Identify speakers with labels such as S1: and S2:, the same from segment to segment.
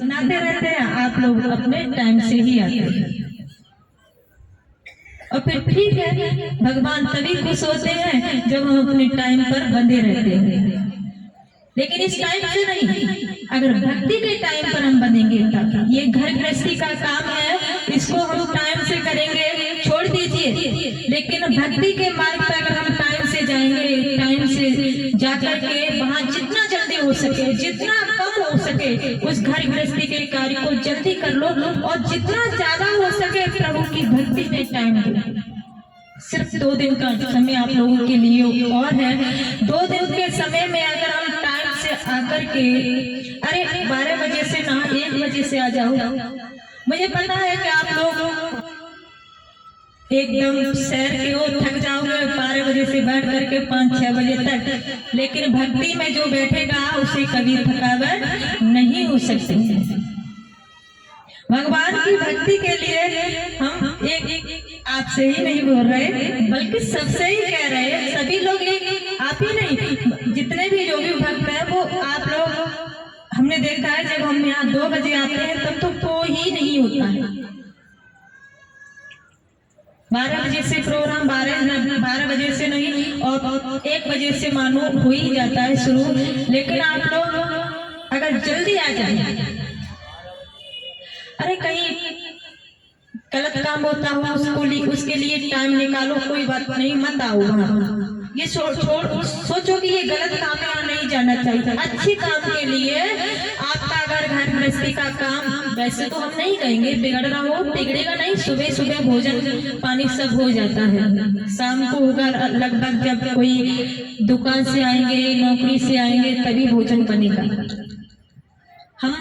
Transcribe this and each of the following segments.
S1: सुनाते रहते हैं, आप लोग अपने टाइम से ही आते हैं और फिर ठीक है, भगवान तभी खुश होते हैं जब हम अपने टाइम पर बंधे रहते हैं। लेकिन इस टाइम से नहीं, अगर भक्ति के टाइम पर हम बनेंगे तब। ये घर गृहस्थी का काम है, इसको हम टाइम से करेंगे, छोड़ दीजिए। लेकिन भक्ति के मार्ग पर अगर हम टाइम से जाएंगे, टाइम से जाकर के वहाँ जितना जल्दी हो सके, जितना कम हो सके, उस घर गृहस्थी के कार्य को जल्दी कर लो और जितना ज्यादा हो सके प्रभु की भक्ति में टाइम दो। सिर्फ 2 दिन का समय आप लोगों के लिए और है। 2 दिन के समय में अगर हम टाइम से आकर के, अरे 12 बजे से ना 1 बजे से आ जाओ। मुझे पता है कि आप लोग एकदम सैर के हो, थक जाओगे 12 बजे से बैठ करके 5-6 बजे तक, लेकिन भक्ति में जो बैठेगा उसे कभी थकावट नहीं हो सकती। भगवान की भक्ति के लिए हम एक आपसे ही नहीं बोल रहे, बल्कि सबसे ही कह रहे हैं। सभी लोग एक आप ही नहीं, जितने भी जो भी भक्त हैं वो आप लोग। हमने देखा है जब हम यहाँ 2 बजे आते हैं तब तो कोई ही नहीं होता है। 12 बजे से प्रोग्राम 12 बजे से नहीं और 1 बजे से मानो हो ही जाता है शुरू। लेकिन आप लोग अगर जल्दी आ जाए, अरे कहीं गलत काम होता हो उसके लिए टाइम निकालो, कोई बात नहीं, मत आओ वहाँ। ये सोचो कि ये गलत काम यहाँ नहीं जाना चाहिए। अच्छी काम के लिए आपका अगर घर गृहस्थी का काम, वैसे तो हम नहीं कहेंगे बिगड़ रहा हो, बिगड़ेगा नहीं। सुबह सुबह भोजन पानी सब हो जाता है, शाम को होगा लगभग जब कोई दुकान से आएंगे, नौकरी से आएंगे, तभी भोजन बनेगा। हम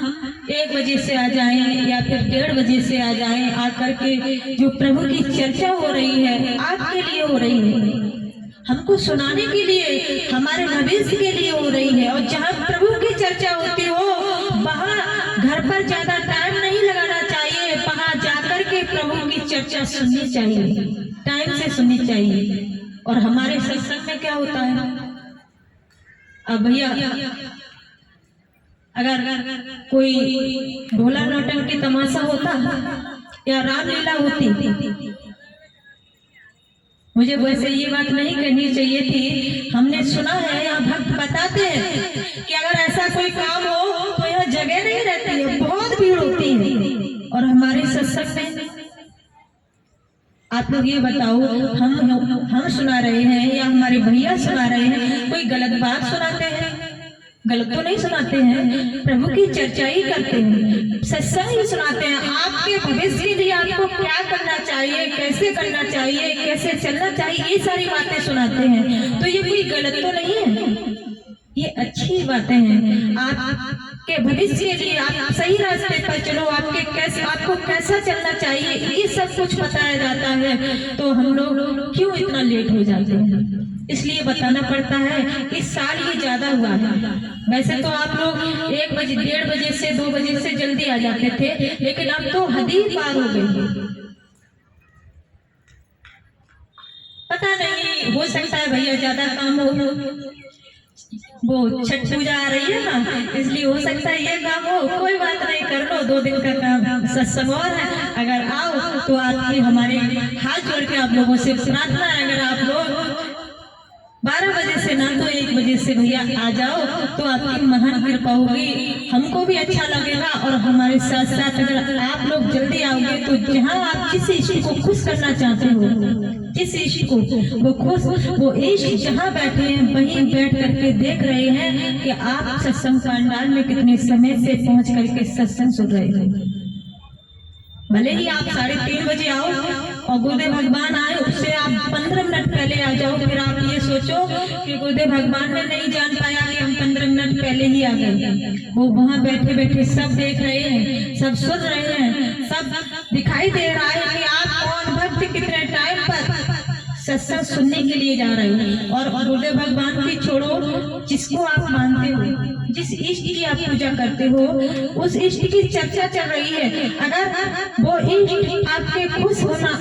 S1: 1 बजे से आ जाएं या फिर 1:30 बजे से आ जाएं, आकर के जो प्रभु की चर्चा हो रही है आपके लिए हो रही है, हमको सुनाने के लिए, हमारे भविष्य के लिए हो रही है। और जहाँ प्रभु की चर्चा होती हो वहाँ घर पर ज्यादा टाइम नहीं लगाना चाहिए, वहाँ जाकर के प्रभु की चर्चा सुननी चाहिए, टाइम से सुननी चाहिए। और हमारे सत्संग में क्या होता है, अब भैया अगर कोई ढोला नौटंकी तमाशा होता या रामलीला होती, मुझे वैसे ये बात नहीं कहनी चाहिए थी। हमने सुना है, यहाँ भक्त बताते हैं कि अगर ऐसा कोई काम हो तो यहाँ जगह नहीं रहती है, बहुत भीड़ होती है। और हमारे सत्संग में आप लोग ये बताओ, हम सुना रहे हैं या हमारे भैया सुना रहे हैं, कोई गलत बात सुनाते हैं? गलत तो नहीं सुनाते हैं, प्रभु की चर्चा ही करते हैं, सत्संग ही सुनाते हैं। आपके भविष्य के लिए आपको क्या करना चाहिए, कैसे करना चाहिए, कैसे चलना चाहिए, ये सारी बातें सुनाते हैं। तो ये कोई गलत तो नहीं है, ये अच्छी बातें हैं। आपके भविष्य के लिए आप सही रास्ते पर चलो, आपको कैसा चलना चाहिए, ये सब कुछ बताया जाता है। तो हम लोग क्यों इतना लेट हो जाते हैं, इसलिए बताना पड़ता है। इस साल ये ज्यादा हुआ है। वैसे तो आप लोग 1 बजे 1:30 बजे से 2 बजे से जल्दी आ जाते थे, लेकिन अब तो हद ही पार हो गई। पता नहीं, हो सकता है भैया ज्यादा काम हो, वो छठ पूजा आ रही है ना, इसलिए हो सकता है ये काम हो। कोई बात नहीं, कर लो, 2 दिन का काम। सत्संग और है, अगर आओ तो आपकी हमारे हाथ जोड़ के आप लोगों से प्रार्थना है, अगर आप लोग 12 बजे से ना तो 1 बजे से भैया आ जाओ तो आपकी महान कृपा होगी, हमको भी अच्छा लगेगा। और हमारे साथ साथ अगर आप लोग जल्दी आओगे तो जहाँ आप जिस इष्ट को खुश करना चाहते हो, जिस इष्ट को वो खुश, वो इष्ट जहाँ बैठे हैं वहीं बैठ करके देख रहे हैं कि आप सत्संग पंडाल में कितने समय से पहुंच करके सत्संग सुन रहे हो। भले ही आप 3:30 बजे आओ और गुरुदेव भगवान आए, उससे आप 15 मिनट पहले आ जाओ। फिर आप ये सोचो कि गुरुदेव भगवान ने नहीं जान पाया कि हम 15 मिनट पहले ही आ गए। वो वहाँ बैठे बैठे सब देख रहे हैं, सब सुन रहे हैं, सब दिखाई दे रहा है कि आप कौन भक्त कितने टाइम पर सत्संग सुनने के लिए जा रहे हो। और गुरुदेव भगवान की छोड़ो, जिसको आप मानते हो, जिस इष्ट की आप पूजा करते हो, उस इष्ट की चर्चा चल रही है। अगर वो इष्ट आपके खुश होना,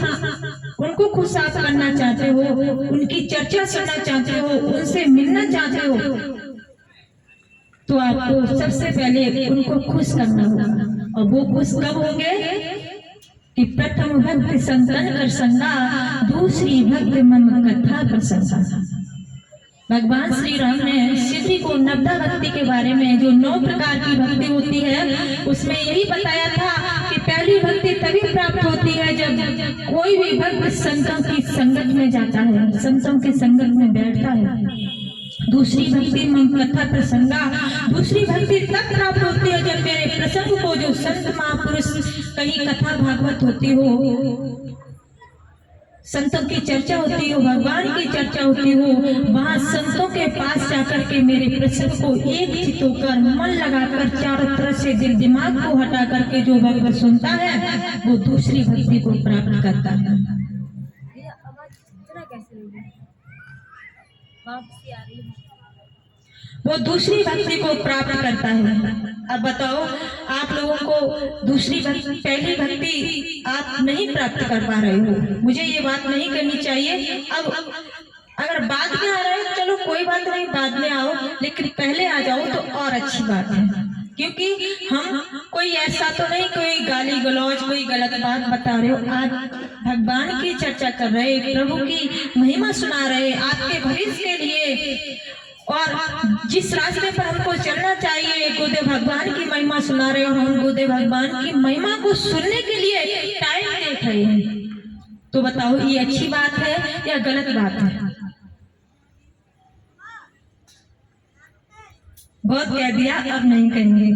S1: उनको खुश आप करना चाहते हो, उनकी चर्चा सुनना चाहते हो, उनसे मिलना चाहते हो, तो आपको सबसे पहले उनको खुश करना होगा। और वो खुश कब होंगे कि प्रथम भक्त संतन कर संगा, दूसरी भक्त मम कथा प्रसंगा। भगवान श्री राम ने शिव जी को नवदा भक्ति के बारे में, जो 9 प्रकार की भक्ति होती है, उसमें यही बताया था कि पहली भक्ति तभी प्राप्त होती है जब कोई भी भक्त संतों की संगत में जाता है, संतों की संगत में बैठता है। दूसरी भक्ति मम कथा प्रसंगा, दूसरी भक्ति तब प्राप्त होती है जब मेरे प्रसंग को, जो संत महापुरुष कहीं कथा भागवत होती हो, संतों की चर्चा होती हो, भगवान की चर्चा होती हो, वहां संतों के पास जाकर के मेरे प्रसंग को एक चित होकर मन लगाकर चारों तरफ से दिल दिमाग को हटा करके जो भगवत सुनता है वो दूसरी भक्ति को प्राप्त करता है। वो दूसरी भक्ति को प्राप्त करता है। अब बताओ, आप लोगों को दूसरी भक्ति, पहली भक्ति आप नहीं प्राप्त कर पा रहे हो, मुझे ये बात नहीं करनी चाहिए। अब अगर बाद में आ रहे हो चलो कोई बात नहीं, बाद में आओ, लेकिन पहले आ जाओ तो और अच्छी बात है। क्योंकि हम कोई ऐसा तो नहीं कोई गाली गलौज कोई गलत बात बता रहे हो, आज भगवान की चर्चा कर रहे, प्रभु की महिमा सुना रहे, आपके भविष्य के लिए और जिस रास्ते पर हमको चलना चाहिए, गुरुदेव भगवान की महिमा सुना रहे, और हम गुरुदेव भगवान की महिमा को सुनने के लिए टाइम देख रहे हैं। तो बताओ ये अच्छी बात है या गलत बात है? बहुत कह दिया, अब नहीं कहेंगे,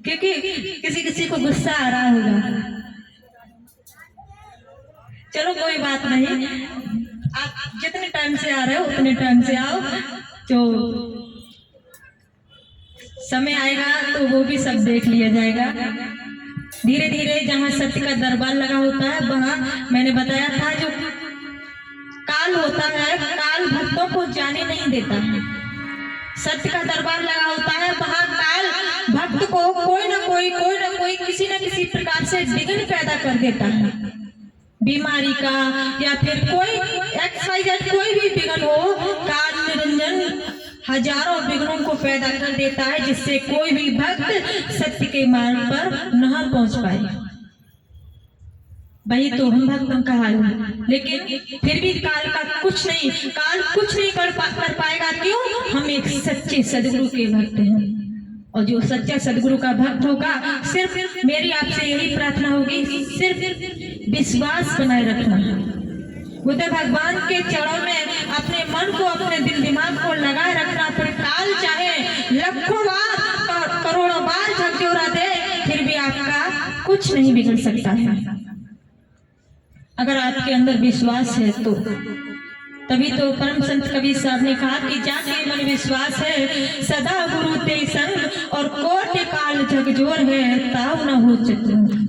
S1: क्योंकि किसी किसी को गुस्सा आ रहा होगा। चलो कोई बात नहीं, आप जितने टाइम से आ रहे हो उतने टाइम से आओ, तो समय आएगा तो वो भी सब देख लिया जाएगा। धीरे धीरे जहाँ सत्य का दरबार लगा होता है, वहाँ मैंने बताया था जो काल होता है, काल भक्तों को जाने नहीं देता है। सत्य का दरबार लगा होता है, वहाँ काल भक्त को कोई ना कोई किसी न किसी प्रकार से विघ्न पैदा कर देता है, बीमारी का या फिर कोई XYZ कोई भी विघ्न हो, काल निरंजन हजारों विघ्नों को पैदा कर देता है, जिससे कोई भी भक्त सत्य के मार्ग पर न पहुंच पाए। वही तो हम भक्तों का हाल है। लेकिन फिर भी काल कुछ नहीं कर पाएगा। क्यों? हम एक सच्चे सदगुरु के भक्त हैं, और जो सच्चा सदगुरु का भक्त होगा, सिर्फ मेरी आपसे यही प्रार्थना होगी, सिर्फ विश्वास बनाए रखना। गुरुदेव भगवान के चरणों में अपने मन को, अपने दिल दिमाग को लगाए रखना। फिर काल चाहे लाखों बार करोड़ों बार झकझोरा दे, फिर भी आपका कुछ नहीं बिगड़ सकता है, अगर आपके अंदर विश्वास है तो। तभी तो परम संत कबीर साहब ने कहा कि जाके मन विश्वास है, सदा गुरु ते संग, और कोटि काल झकझोर है, ताव न हो चतुर।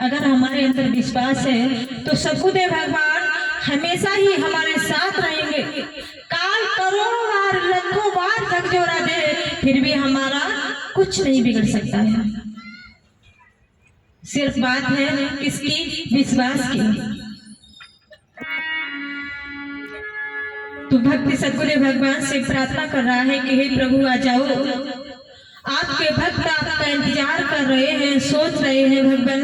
S1: अगर हमारे अंदर विश्वास है तो सद्गुरुदेव भगवान हमेशा ही हमारे साथ रहेंगे। काल करोड़ों बार लाखों बार झकझोरा दे, फिर भी हमारा कुछ नहीं बिगड़ सकता है। सिर्फ बात है किसकी? विश्वास की। तो भक्ति सद्गुरुदेव भगवान से प्रार्थना कर रहा है कि हे प्रभु आ जाओ, आपके भक्त आपका इंतजार कर रहे हैं, सोच रहे हैं भगवान,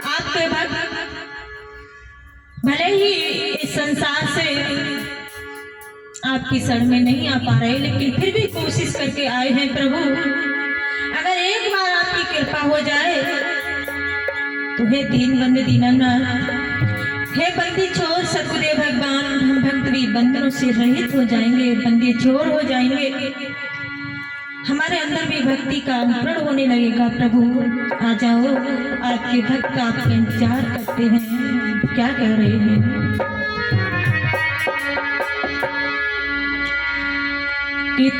S1: आपके भक्त भले ही इस संसार से आपकी शरण में नहीं आ पा रहे, लेकिन फिर भी कोशिश करके आए हैं प्रभु। अगर एक बार आपकी कृपा हो जाए तो हे दीन बंद दीनानाथ, हे बंदी छोर सद्गुरुदेव भगवान, हम भक्त भी बंधनों से रहित हो जाएंगे, बंदी छोर हो जाएंगे, हमारे अंदर भी भक्ति का अंकुरण होने लगेगा। प्रभु आ जाओ, आपके भक्त आपका इंतजार करते हैं। क्या कह रहे हैं?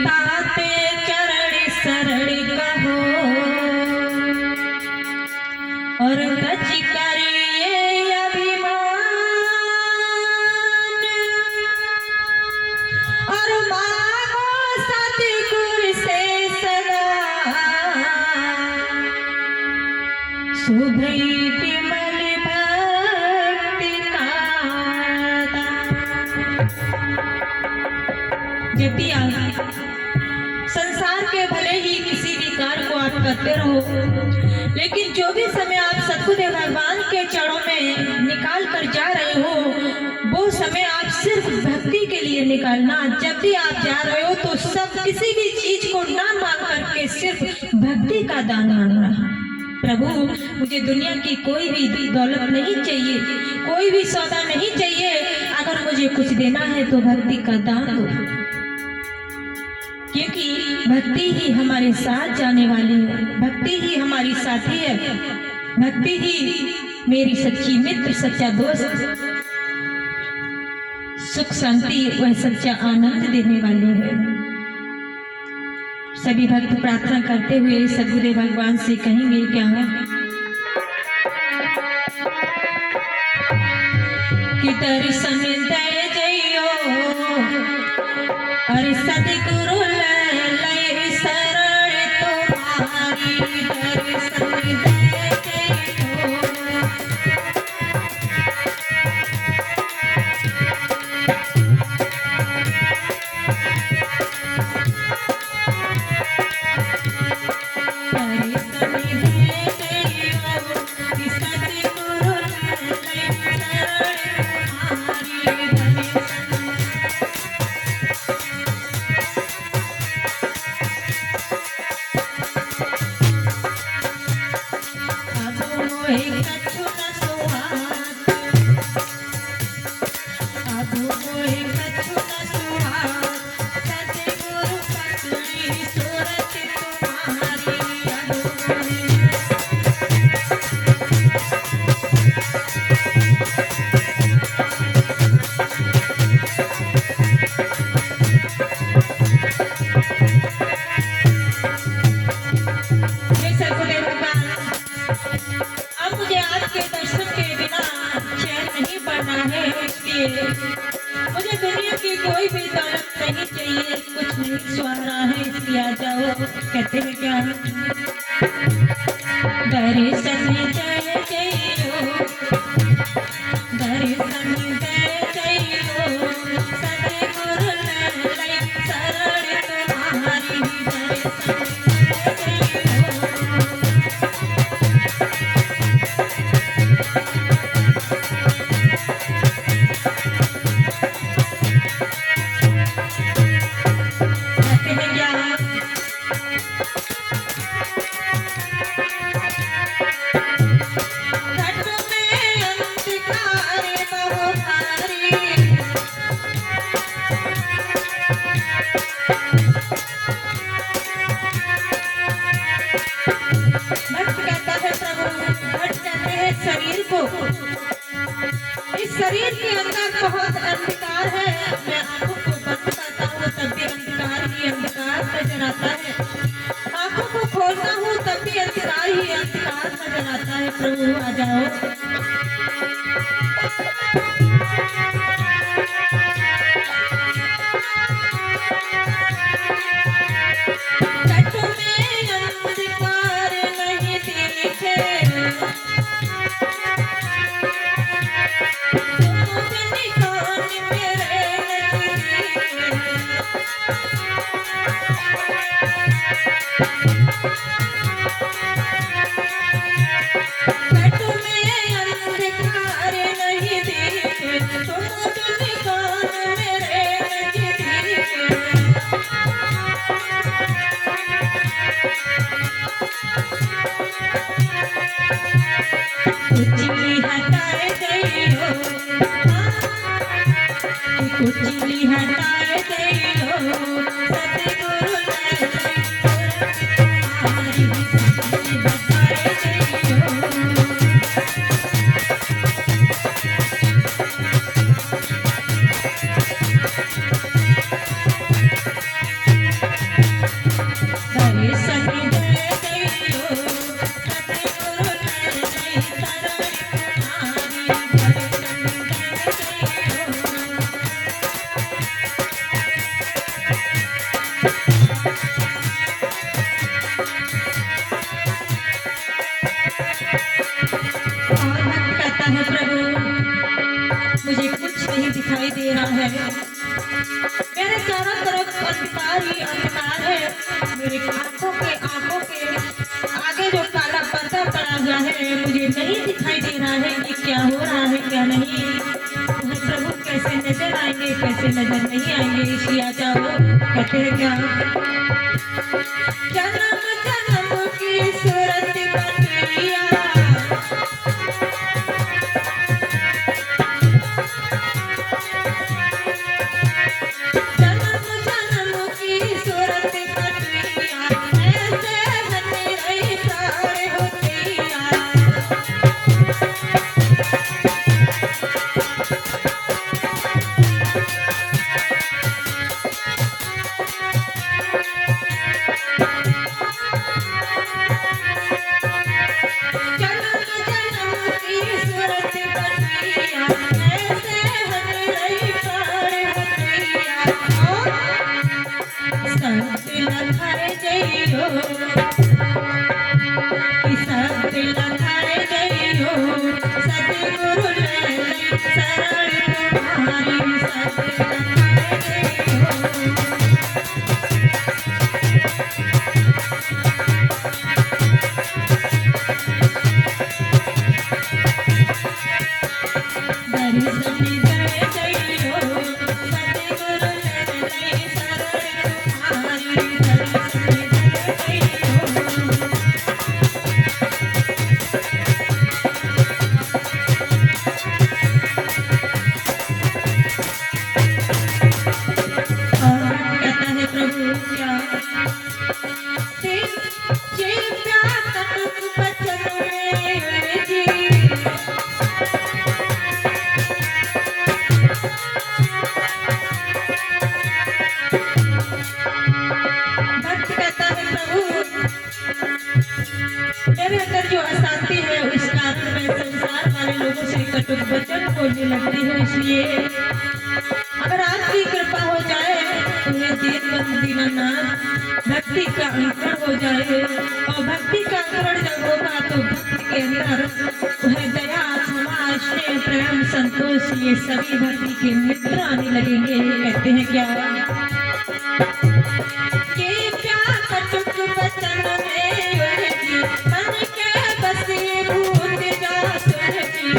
S1: ताते चरण शरण कहो और गज करे अभिमान, और मांगो सतगुरु से सदा, शुभई विमल भक्ति का दान। करते रहो। लेकिन जो भी समय आप सतगुरुदेव भगवान के चरणों में निकाल कर जा रहे हो, वो समय आप सिर्फ भक्ति के लिए निकालना। जब भी आप जा रहे हो तो सब किसी भी चीज को ना मांग करके सिर्फ भक्ति का दान मांगना। प्रभु, मुझे दुनिया की कोई भी दौलत नहीं चाहिए, कोई भी सौदा नहीं चाहिए, अगर मुझे कुछ देना है तो भक्ति का दान दो, क्योंकि भक्ति ही हमारे साथ जाने वाली है, भक्ति ही हमारी साथी है, भक्ति ही मेरी सच्ची मित्र, सच्चा दोस्त, सुख शांति वह सच्चा आनंद देने वाली है। सभी भक्त प्रार्थना करते हुए सद्गुरुदेव भगवान से कहेंगे क्या कि दर्शन दे जइयो, अरे सद्गुरु लय शरण तुम्हारी, दर्शन दे जइयो। मुझे दुनिया की कोई भी दौलत नहीं चाहिए, कुछ नहीं सुहाना है, इसलिए आ जाओ। कहते हैं क्या दर्शन जय जइयो, दर्शन जय जइयो, सद्गुरु लय शरण तुम्हारी, दर्शन शरीर के अंदर बहुत अंधकार है। मैं आंखों को बंद करता हूँ तब भी अंधकार ही अंधकार नजर आता है, आंखों को खोलता हूँ तब भी अंधकार ही अंधकार नजर आता है। प्रभु आ जाओ। कुचली हटाए जइयो, सद्गुरु लय तुम्हारी, कुचली हटाए जइयो। दर्शन दे जइयो, सद्गुरु लय शरण तुम्हारी, दर्शन दे जइयो। मुझे कुछ नहीं दिखाई दे रहा है, मेरे चारों तरफ अंधकार ही अंधकार है, मेरे आंखों के मुझे नहीं दिखाई दे रहा है कि क्या हो रहा है क्या नहीं। तुम्हें प्रभु कैसे नजर आएंगे कैसे नजर नहीं आएंगे, इसलिए आ जाओ। कहते हैं क्या, जन्म जन्म की सूरत कटिया, जन्म जन्म की सूरत कटिया, ऐसे हंसी रही सारे होतिया। मेरे अंदर जो अशांति है उस कारण मैं संसार वाले लोगों से कटुक वचन बोलने लगती हूँ। इसलिए अगर आपकी कृपा हो जाए तो ये दीननाथ भक्ति का अंकुरण हो जाए, और भक्ति का अंकुरण जब होगा तो भक्त के अंदर वह दया क्षमा स्नेह प्रेम संतोष ये सभी भक्ति के मित्र आने लगेंगे। कहते हैं क्या, ये प्यार कटुक वचन में मन के बसे भूत जा सुरजी।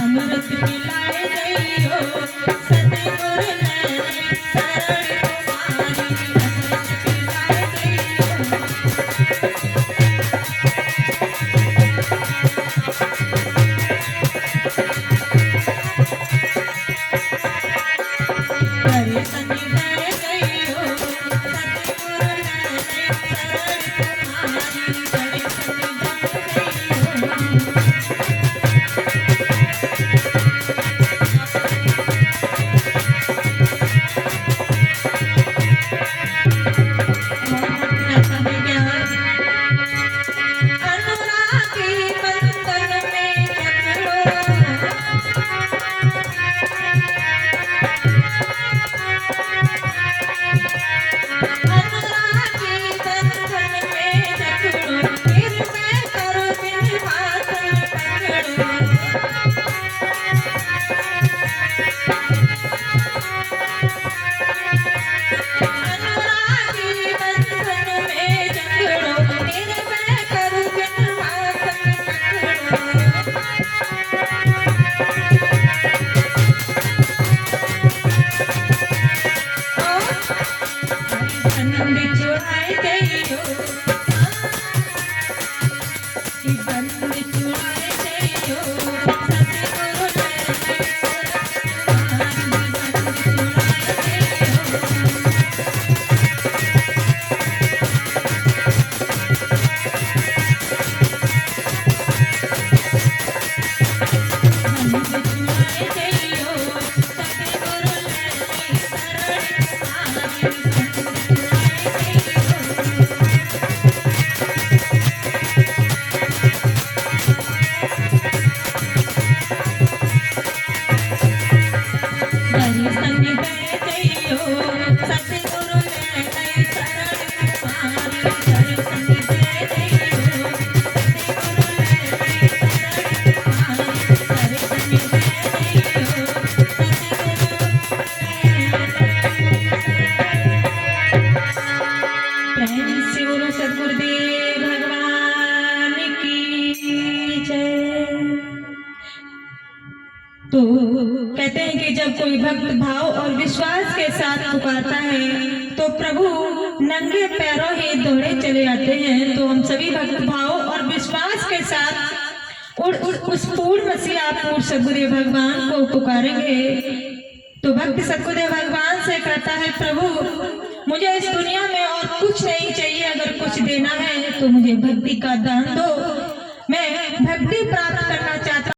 S1: अमृत पिलाए जइयो सतगुरु नैन शरण तुम्हारी, अमृत पिलाए जइयो। हरे सनिधर जइयो सतगुरु नैन शरण तुम्हारी, हरे सनिधर जइयो। कहते हैं कि जब कोई भक्त भाव और विश्वास के साथ पुकारता है तो प्रभु नंगे पैरों ही दौड़े चले आते हैं। तो हम सभी भक्त भाव और विश्वास के साथ उस पूर्ण मसीहा पूर्ण सद्गुरुदेव भगवान को पुकारेंगे। तो भक्त सद्गुरुदेव भगवान से कहता है, प्रभु मुझे इस दुनिया में और कुछ नहीं चाहिए, अगर कुछ देना है तो मुझे भक्ति का दान दो। मैं भक्ति प्राप्त करना